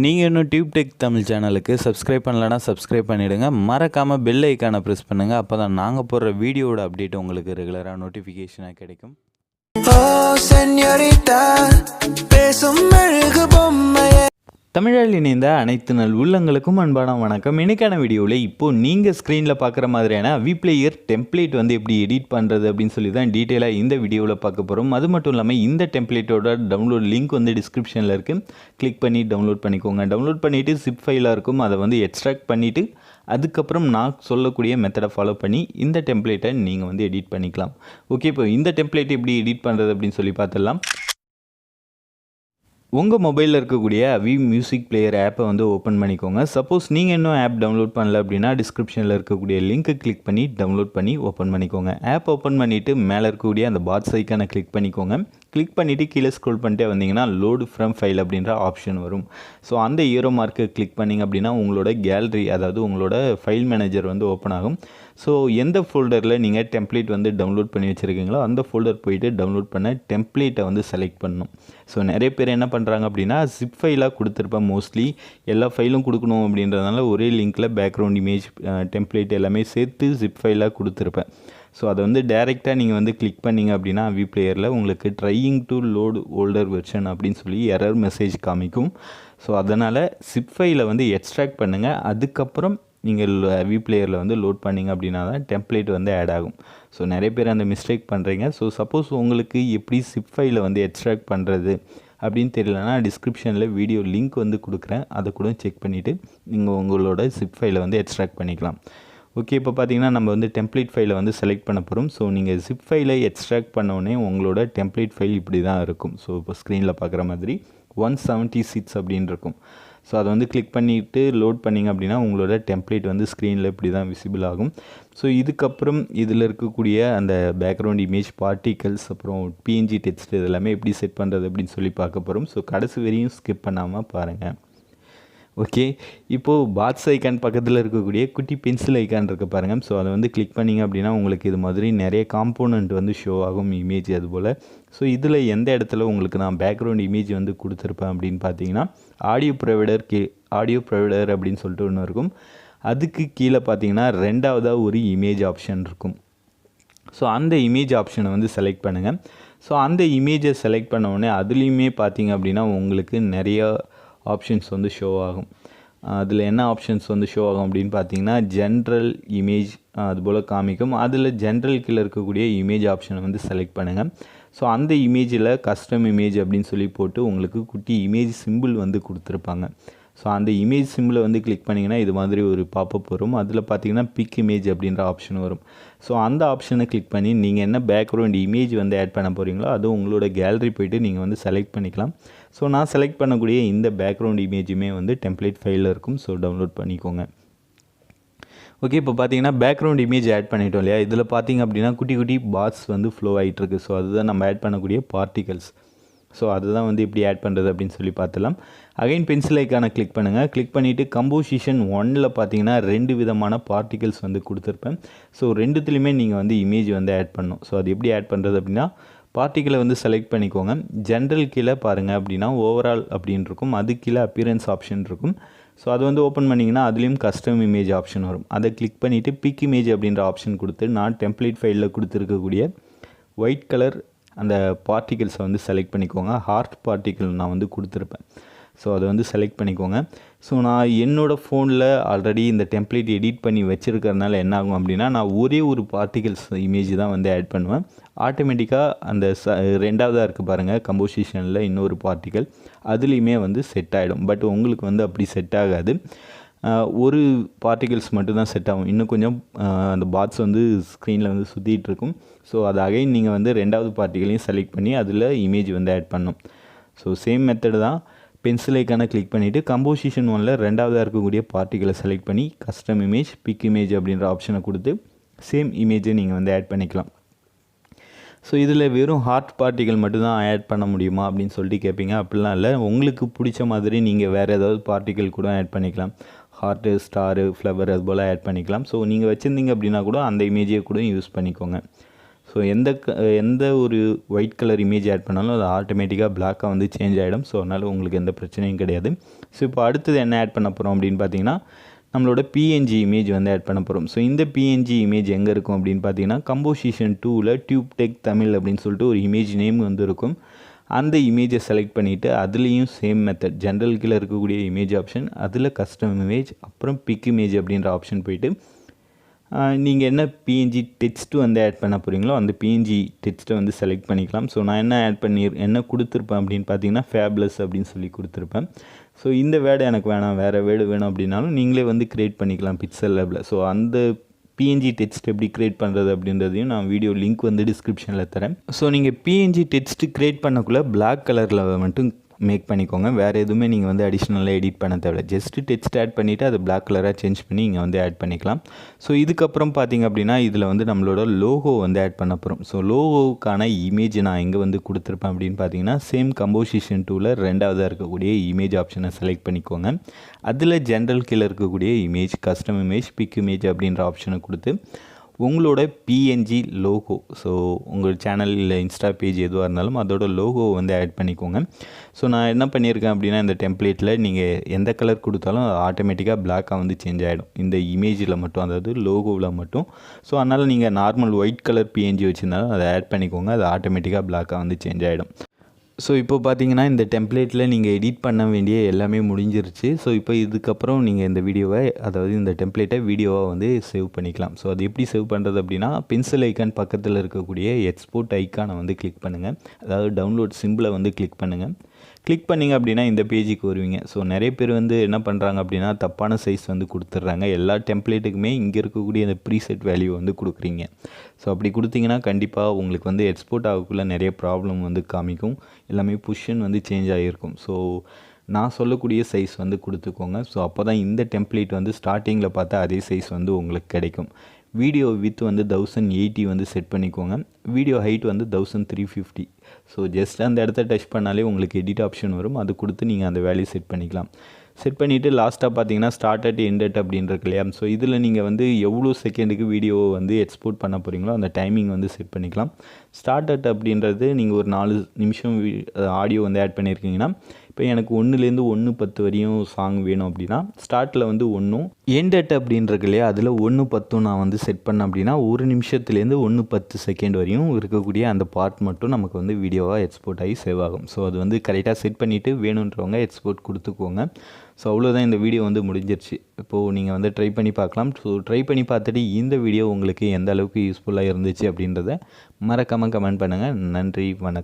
நீங்கள் இன்னும் tube tech Tamil சேனலுக்கு சப்ஸ்கிரைப் பண்ணலன்னா சப்ஸ்கிரைப் பண்ணிவிடுங்க. மறக்காமல் பெல் ஐக்கானை ப்ரெஸ் பண்ணுங்கள். அப்போ தான் நாங்கள் போடுற வீடியோட அப்டேட் உங்களுக்கு ரெகுலராக நோட்டிஃபிகேஷனாக கிடைக்கும். தமிழால் இணைந்த அனைத்து நல் உள்ளங்களுக்கும் அன்பான வணக்கம். இன்றைக்கான வீடியோவில் இப்போது நீங்கள் ஸ்க்ரீனில் பார்க்குற மாதிரியான அவிப்ளேயர் டெம்ப்ளேட் வந்து எப்படி எடிட் பண்ணுறது அப்படின்னு சொல்லி தான் டீட்டெயிலாக இந்த வீடியோவில் பார்க்க போகிறோம். அது மட்டும் இல்லாமல் இந்த டெம்ப்ளேட்டோட டவுன்லோட் லிங்க் வந்து டிஸ்கிரிப்ஷனில் இருக்குது. கிளிக் பண்ணி டவுன்லோட் பண்ணிக்கோங்க. டவுன்லோட் பண்ணிவிட்டு ஜிப் ஃபைலாக இருக்கும், அதை வந்து எக்ஸ்ட்ராக்ட் பண்ணிவிட்டு அதுக்கப்புறம் நான் சொல்லக்கூடிய மெத்தடை ஃபாலோ பண்ணி இந்த டெம்ப்ளேட்டை நீங்கள் வந்து எடிட் பண்ணிக்கலாம். ஓகே, இப்போ இந்த டெம்ப்ளேட் எப்படி எடிட் பண்ணுறது அப்படின்னு சொல்லி பார்த்துடலாம். உங்கள் மொபைலில் இருக்கக்கூடிய அவி மியூசிக் பிளேயர் ஆப்பை வந்து ஓப்பன் பண்ணிக்கோங்க. சப்போஸ் நீங்கள் இன்னும் ஆப் டவுன்லோட் பண்ணல அப்படின்னா டிஸ்கிரிப்ஷனில் இருக்கக்கூடிய லிங்க்கை கிளிக் பண்ணி டவுன்லோட் பண்ணி ஓப்பன் பண்ணிக்கோங்க. ஆப் ஓப்பன் பண்ணிவிட்டு மேலே இருக்கக்கூடிய அந்த பாட்ஸ் ஐக்கானை கிளிக் பண்ணிக்கோங்க. கிளிக் பண்ணிவிட்டு கீழே ஸ்க்ரோல் பண்ணிட்டே வந்தீங்கன்னா லோடு ஃப்ரம் ஃபைல் அப்படின்ற ஆப்ஷன் வரும். ஸோ அந்த ஏரோ மார்க்கை கிளிக் பண்ணிங்க அப்படின்னா உங்களோட கேலரி, அதாவது உங்களோட ஃபைல் மேனேஜர் வந்து ஓப்பன் ஆகும். ஸோ எந்த ஃபோல்டரில் நீங்கள் டெம்ப்ளேட் வந்து டவுன்லோட் பண்ணி வச்சுருக்கீங்களோ அந்த ஃபோல்டர் போயிட்டு டவுன்லோட் பண்ண டெம்ப்ளேட்டை வந்து செலக்ட் பண்ணணும். ஸோ நிறைய பேர் என்ன பண்ணுறாங்க அப்படின்னா ஜிப் ஃபைலாக கொடுத்துருப்பேன். மோஸ்ட்லி எல்லா ஃபைலும் கொடுக்கணும் அப்படின்றதுனால ஒரே லிங்க்கில் பேக்ரவுண்ட் இமேஜ் டெம்ப்ளேட் எல்லாமே சேர்த்து ஜிப் ஃபைலாக கொடுத்துருப்பேன். ஸோ அதை வந்து டைரெக்டாக நீங்கள் வந்து கிளிக் பண்ணிங்க அப்படின்னா அவிப்ளேயரில் உங்களுக்கு trying to load older version அப்படின்னு சொல்லி எரர் மெசேஜ் காமிக்கும். ஸோ அதனால் ஜிப் ஃபைலை வந்து எக்ஸ்ட்ராக்ட் பண்ணுங்கள். அதுக்கப்புறம் நீங்கள் அவிப்ளேயரில் வந்து லோட் பண்ணிங்க அப்படின்னா தான் டெம்ப்ளேட் வந்து ஆட் ஆகும். ஸோ நிறைய பேர் அந்த மிஸ்டேக் பண்ணுறீங்க. ஸோ சப்போஸ் உங்களுக்கு எப்படி ஜிப் ஃபைலை வந்து எக்ஸ்ட்ராக்ட் பண்ணுறது அப்படின்னு தெரியலனா டிஸ்கிரிப்ஷனில் வீடியோ லிங்க் வந்து கொடுக்குறேன். அதை கூட செக் பண்ணிவிட்டு நீங்கள் உங்களோட ஜிப் ஃபைலை வந்து எக்ஸ்ட்ராக்ட் பண்ணிக்கலாம். ஓகே, இப்போ பார்த்தீங்கன்னா நம்ம வந்து டெம்ப்ளேட் ஃபைலை வந்து செலக்ட் பண்ண போகிறோம். ஸோ நீங்கள் ஜிப் ஃபைலை எக்ஸ்ட்ராக்ட் பண்ணோடனே உங்களோட டெம்ப்ளேட் ஃபைல் இப்படி தான் இருக்கும். ஸோ இப்போ ஸ்க்ரீனில் பார்க்குற மாதிரி 176 அப்படின்னு இருக்கும். ஸோ அதை வந்து கிளிக் பண்ணிவிட்டு லோட் பண்ணிங்க அப்படின்னா உங்களோட டெம்ப்ளேட் வந்து ஸ்க்ரீனில் இப்படி தான் விசிபிள் ஆகும். ஸோ இதுக்கப்புறம் இதில் இருக்கக்கூடிய அந்த பேக்ரவுண்ட் இமேஜ் பார்ட்டிகல்ஸ் அப்புறம் பிஎன்ஜி டெக்ஸ்ட் இதெல்லாமே எப்படி செட் பண்ணுறது அப்படின்னு சொல்லி பார்க்க போகிறோம். ஸோ கடைசி வரையும் ஸ்கிப் பண்ணாமல் பாருங்கள். ஓகே, இப்போது பாட்ஸ் ஐக்கான் பக்கத்தில் இருக்கக்கூடிய குட்டி பென்சில் ஐக்கான் இருக்குது பாருங்கள். ஸோ அதை வந்து கிளிக் பண்ணிங்க அப்படின்னா உங்களுக்கு இது மாதிரி நிறைய காம்போனண்ட் வந்து ஷோ ஆகும், இமேஜ் அதுபோல். ஸோ இதில் எந்த இடத்துல உங்களுக்கு நான் பேக்ரவுண்ட் இமேஜ் வந்து கொடுத்துருப்பேன் அப்படின்னு பார்த்தீங்கன்னா ஆடியோ ப்ரொவைடர் அப்படின்னு சொல்லிட்டு ஒன்று இருக்கும். அதுக்கு கீழே பார்த்தீங்கன்னா ரெண்டாவதாக ஒரு இமேஜ் ஆப்ஷன் இருக்கும். ஸோ அந்த இமேஜ் ஆப்ஷனை வந்து செலக்ட் பண்ணுங்கள். ஸோ அந்த இமேஜை செலக்ட் பண்ண உடனே அதுலேயுமே பார்த்தீங்க அப்படின்னா உங்களுக்கு நிறைய ஆப்ஷன்ஸ் வந்து ஷோ ஆகும். அதில் என்ன ஆப்ஷன்ஸ் வந்து ஷோ ஆகும் அப்படின்னு பார்த்தீங்கன்னா ஜென்ரல் இமேஜ் அதுபோல் காமிக்கும். அதில் ஜென்ரல் கீழே இருக்கக்கூடிய இமேஜ் ஆப்ஷனை வந்து செலக்ட் பண்ணுங்கள். ஸோ அந்த இமேஜில் கஸ்டம் இமேஜ் அப்படின்னு சொல்லி போட்டு உங்களுக்கு குட்டி இமேஜ் சிம்பிள் வந்து கொடுத்துருப்பாங்க. ஸோ அந்த இமேஜ் சிம்பிளை வந்து கிளிக் பண்ணிங்கன்னா இது மாதிரி ஒரு பாப்பப் வரும். அதில் பார்த்தீங்கன்னா பிக் இமேஜ் அப்படின்ற ஆப்ஷன் வரும். ஸோ அந்த ஆப்ஷனை கிளிக் பண்ணி நீங்கள் என்ன பேக்ரவுண்ட் இமேஜ் வந்து ஆட் பண்ண போகிறீங்களோ அது உங்களோட கேலரி போய்ட்டு நீங்கள் வந்து செலக்ட் பண்ணிக்கலாம். ஸோ நான் செலக்ட் பண்ணக்கூடிய இந்த பேக்ரவுண்ட் இமேஜுமே வந்து டெம்ப்ளேட் ஃபைலில் இருக்கும். ஸோ டவுன்லோட் பண்ணிக்கோங்க. ஓகே, இப்போ பார்த்தீங்கன்னா பேக்ரவுண்ட் இமேஜ் ஆட் பண்ணிட்டோம் இல்லையா. இதில் பார்த்தீங்க அப்படின்னா குட்டி குட்டி பாட்ஸ் வந்து ஃப்ளோ ஆகிட்டுருக்கு. ஸோ அதுதான் நம்ம ஆட் பண்ணக்கூடிய பார்ட்டிகல்ஸ். ஸோ அதுதான் வந்து எப்படி ஆட் பண்ணுறது அப்படின்னு சொல்லி பார்த்துலாம். அகைன் பென்சில் ஐக்கானை கிளிக் பண்ணுங்கள். கிளிக் பண்ணிவிட்டு கம்போசிஷன் 1ல் பார்த்தீங்கன்னா 2 விதமான பார்ட்டிகல்ஸ் வந்து கொடுத்துருப்பேன். ஸோ ரெண்டுத்துலேயுமே நீங்கள் வந்து இமேஜ் வந்து ஆட் பண்ணணும். ஸோ அது எப்படி ஆட் பண்ணுறது அப்படின்னா பார்ட்டிகளை வந்து செலக்ட் பண்ணிக்கோங்க. ஜென்ரல் கீழே பாருங்கள் அப்படின்னா ஓவரால் அப்படின்னு இருக்கும். அது கீழே அப்பியரன்ஸ் ஆப்ஷன் இருக்கும். ஸோ அது வந்து ஓப்பன் பண்ணிங்கன்னா அதுலேயும் கஸ்டம் இமேஜ் ஆப்ஷன் வரும். அதை கிளிக் பண்ணிவிட்டு பிக் இமேஜ் அப்படின்ற ஆப்ஷன் கொடுத்து நான் டெம்ப்ளேட் ஃபைலில் கொடுத்துருக்கக்கூடிய ஒயிட் கலர் அந்த பார்ட்டிகல்ஸை வந்து செலக்ட் பண்ணிக்கோங்க. ஹார்ட் பார்ட்டிக்கல் நான் வந்து கொடுத்துருப்பேன். ஸோ அதை வந்து செலக்ட் பண்ணிக்கோங்க. ஸோ நான் என்னோடய ஃபோனில் ஆல்ரெடி இந்த டெம்ப்ளேட் எடிட் பண்ணி வச்சுருக்கறனால என்ன ஆகும் அப்படின்னா நான் ஒரே ஒரு பார்ட்டிகல்ஸ் இமேஜ் தான் வந்து ஆட் பண்ணுவேன். ஆட்டோமேட்டிக்காக அந்த ரெண்டாவதாக இருக்குது பாருங்கள் கம்போசிஷனில் இன்னொரு பார்ட்டிகல் அதுலேயுமே வந்து செட் ஆகிடும். பட் உங்களுக்கு வந்து அப்படி செட் ஆகாது. ஒரு பார்ட்டிகல்ஸ் மட்டும்தான் செட் ஆகும். இன்னும் கொஞ்சம் அந்த பாட்ஸ் வந்து ஸ்க்ரீனில் வந்து சுற்றிட்டு இருக்கும். ஸோ அது அகைன் நீங்கள் வந்து ரெண்டாவது பார்ட்டிகளையும் செலக்ட் பண்ணி அதில் இமேஜ் வந்து ஆட் பண்ணணும். ஸோ சேம் மெத்தட் தான். பென்சில் ஐக்கானை கிளிக் பண்ணிவிட்டு கம்போசிஷன் 1ல் ரெண்டாவதாக இருக்கக்கூடிய பார்ட்டிகளை செலக்ட் பண்ணி கஸ்டம் இமேஜ் பிக் இமேஜ் அப்படின்ற ஆப்ஷனை கொடுத்து சேம் இமேஜை நீங்கள் வந்து ஆட் பண்ணிக்கலாம். ஸோ இதில் வெறும் ஹார்ட் பார்ட்டிகள் மட்டும்தான் ஆட் பண்ண முடியுமா அப்படின்னு சொல்லிட்டு கேட்பீங்க. அப்படிலாம் இல்லை. உங்களுக்கு பிடிச்ச மாதிரி நீங்கள் வேறு ஏதாவது பார்ட்டிகள் கூட ஆட் பண்ணிக்கலாம். ஹார்ட்டு, ஸ்டாரு, ஃப்ளவர் அதுபோல் ஆட் பண்ணிக்கலாம். ஸோ நீங்கள் வச்சுருந்தீங்க அப்படின்னா கூட அந்த இமேஜை கூட யூஸ் பண்ணிக்கோங்க. ஸோ எந்த ஒரு ஒயிட் கலர் இமேஜ் ஆட் பண்ணாலும் அது ஆட்டோமேட்டிக்காக பிளாக்காக வந்து சேஞ்ச் ஆகிடும். ஸோ அதனால் உங்களுக்கு எந்த பிரச்சனையும் கிடையாது. ஸோ இப்போ அடுத்தது என்ன ஆட் பண்ண போகிறோம் அப்படின்னு பார்த்தீங்கன்னா நம்மளோட பிஎன்ஜி இமேஜ் வந்து ஆட் பண்ண போகிறோம். ஸோ இந்த பிஎன்ஜி இமேஜ் எங்கே இருக்கும் அப்படின்னு பார்த்தீங்கன்னா கம்போசிஷன் 2ல் டியூப் டெக் தமிழ் அப்படின்னு சொல்லிட்டு ஒரு இமேஜ் நேம் வந்து இருக்கும். அந்த இமேஜை செலக்ட் பண்ணிவிட்டு அதுலேயும் சேம் மெத்தட் ஜென்ரல் கீழே இருக்கக்கூடிய இமேஜ் ஆப்ஷன், அதில் கஸ்டம் இமேஜ், அப்புறம் பிக் இமேஜ் அப்படின்ற ஆப்ஷன் போயிட்டு நீங்கள் என்ன பிஎன்ஜி டெக்ஸ்ட்டு வந்து ஆட் பண்ண போகிறீங்களோ அந்த பிஎன்ஜி டெக்ஸ்ட்டை வந்து செலக்ட் பண்ணிக்கலாம். ஸோ நான் என்ன கொடுத்துருப்பேன் அப்படின்னு பார்த்தீங்கன்னா ஃபேப்லஸ் அப்படின்னு சொல்லி கொடுத்துருப்பேன். ஸோ இந்த வேர்டு எனக்கு வேணாம், வேறு வேர்டு வேணும் அப்படின்னாலும் நீங்களே வந்து க்ரியேட் பண்ணிக்கலாம் பிக்சல் லேபில். ஸோ அந்த பிஎன்ஜி டெக்ஸ்ட் எப்படி க்ரியேட் பண்ணுறது அப்படின்றதையும் நான் வீடியோ லிங்க் வந்து டிஸ்கிரிப்ஷனில் தரேன். ஸோ நீங்கள் பிஎன்ஜி டெக்ஸ்ட்டு க்ரியேட் பண்ணக்குள்ளே பிளாக் கலரில் மட்டும் மேக் பண்ணிக்கோங்க. வேறு எதுவுமே நீங்கள் வந்து அடிஷ்னலாக எடிட் பண்ண தேவை. ஜஸ்ட்டு டெக்ஸ்ட் ஆட் பண்ணிவிட்டு அதை பிளாக் கலராக சேஞ்ச் பண்ணி இங்கே வந்து ஆட் பண்ணிக்கலாம். ஸோ இதுக்கப்புறம் பார்த்திங்க அப்படின்னா இதில் வந்து நம்மளோட லோகோ வந்து ஆட் பண்ண போகிறோம். ஸோ லோகோவுக்கான இமேஜ் நான் எங்கே வந்து கொடுத்துருப்பேன் அப்படின்னு பார்த்தீங்கன்னா சேம் கம்போசிஷன் 2ல் 2ஆவதாக இருக்கக்கூடிய இமேஜ் ஆப்ஷனை செலக்ட் பண்ணிக்கோங்க. அதில் ஜென்ரல் கீழே இருக்கக்கூடிய image, custom image, big image அப்படின்ற ஆப்ஷனை கொடுத்து உங்களோட பிஎன்ஜி லோகோ, ஸோ உங்கள் சேனல் இல்லை இன்ஸ்டா பேஜ் எதுவாக இருந்தாலும் அதோட லோகோ வந்து ஆட் பண்ணிக்கோங்க. ஸோ நான் என்ன பண்ணியிருக்கேன் அப்படின்னா இந்த டெம்ப்ளேட்டில் நீங்கள் எந்த கலர் கொடுத்தாலும் ஆட்டோமேட்டிக்காக பிளாக்காக வந்து சேஞ்ச் ஆகிடும் இந்த இமேஜில் மட்டும், அதாவது லோகோவில் மட்டும். ஸோ அதனால் நீங்கள் நார்மல் ஒயிட் கலர் பிஎன்ஜி வச்சுருந்தாலும் அதை ஆட் பண்ணிக்கோங்க, அது ஆட்டோமேட்டிக்காக பிளாக்காக வந்து சேஞ்ச் ஆகிடும். ஸோ இப்போ பார்த்தீங்கன்னா இந்த டெம்ப்ளேட்டில் நீங்கள் எடிட் பண்ண வேண்டிய எல்லாமே முடிஞ்சிருச்சு. ஸோ இப்போ இதுக்கப்புறம் நீங்கள் இந்த வீடியோவை, அதாவது இந்த டெம்ப்ளேட்டை வீடியோவாக வந்து சேவ் பண்ணிக்கலாம். ஸோ அது எப்படி சேவ் பண்ணுறது அப்படின்னா பென்சில் ஐக்கான் பக்கத்தில் இருக்கக்கூடிய எக்ஸ்போர்ட் ஐக்கானை வந்து கிளிக் பண்ணுங்கள். அதாவது டவுன்லோட் சிம்பிளை வந்து கிளிக் பண்ணுங்கள். கிளிக் பண்ணிங்க அப்படின்னா இந்த பேஜுக்கு வருவீங்க. ஸோ நிறைய பேர் வந்து என்ன பண்ணுறாங்க அப்படின்னா தப்பான சைஸ் வந்து கொடுத்துட்றாங்க. எல்லா டெம்ப்ளேட்டுக்குமே இங்கே இருக்கக்கூடிய அந்த ப்ரீசெட் வேல்யூ வந்து கொடுக்குறீங்க. ஸோ அப்படி கொடுத்தீங்கன்னா கண்டிப்பாக உங்களுக்கு வந்து எக்ஸ்போர்ட் ஆகக்குள்ளே நிறைய ப்ராப்ளம் வந்து காமிக்கும். எல்லாமே பொசிஷன் வந்து சேஞ்ச் ஆகியிருக்கும். ஸோ நான் சொல்லக்கூடிய சைஸ் வந்து கொடுத்துக்கோங்க. ஸோ அப்போ தான் இந்த டெம்ப்ளேட் வந்து ஸ்டார்டிங்கில் பார்த்தா அதே சைஸ் வந்து உங்களுக்கு கிடைக்கும். வீடியோ வித் வந்து 1080 வந்து செட் பண்ணிக்கோங்க. வீடியோ ஹைட் வந்து 1350. ஸோ ஜஸ்ட் அந்த இடத்த டச் பண்ணாலே உங்களுக்கு எடிட் ஆப்ஷன் வரும். அது கொடுத்து நீங்கள் அந்த வேல்யூ செட் பண்ணிக்கலாம். செட் பண்ணிவிட்டு லாஸ்ட்டாக பார்த்தீங்கன்னா ஸ்டார்ட் அட் எண்ட் அட் அப்படின்றது இல்லையா. ஸோ இதில் நீங்கள் வந்து எவ்வளோ செகண்டுக்கு வீடியோ வந்து எக்ஸ்போர்ட் பண்ண போகிறீங்களோ அந்த டைமிங் வந்து செட் பண்ணிக்கலாம். ஸ்டார்ட் அட் அப்படின்றது நீங்கள் ஒரு 4 நிமிஷம் ஆடியோ வந்து ஆட் பண்ணியிருக்கீங்கன்னா இப்போ எனக்கு 1லேருந்து 1:10 வரையும் சாங் வேணும் அப்படின்னா ஸ்டார்ட்டில் வந்து 1ம் எண்ட் அட் அப்படின்றது இல்லையா அதில் 1:10 நான் வந்து செட் பண்ணேன் அப்படின்னா 1 நிமிஷத்துலேருந்து 1:10 செகண்ட் வரையும் இருக்கக்கூடிய அந்த பார்ட் மட்டும் நமக்கு வந்து வீடியோவாக எக்ஸ்போர்ட் ஆகி சேவ் ஆகும். ஸோ அது வந்து கரெக்டாக செட் பண்ணிவிட்டு வேணுன்றவங்க எக்ஸ்போர்ட் கொடுத்துக்கோங்க. ஸோ அவ்வளோதான், இந்த வீடியோ வந்து முடிஞ்சிருச்சு. இப்போது நீங்கள் வந்து ட்ரை பண்ணி பார்க்கலாம். ஸோ ட்ரை பண்ணி பார்த்துட்டு இந்த வீடியோ உங்களுக்கு எந்த அளவுக்கு யூஸ்ஃபுல்லாக இருந்துச்சு அப்படின்றத மறக்காமல் கமெண்ட் பண்ணுங்கள். நன்றி, வணக்கம்.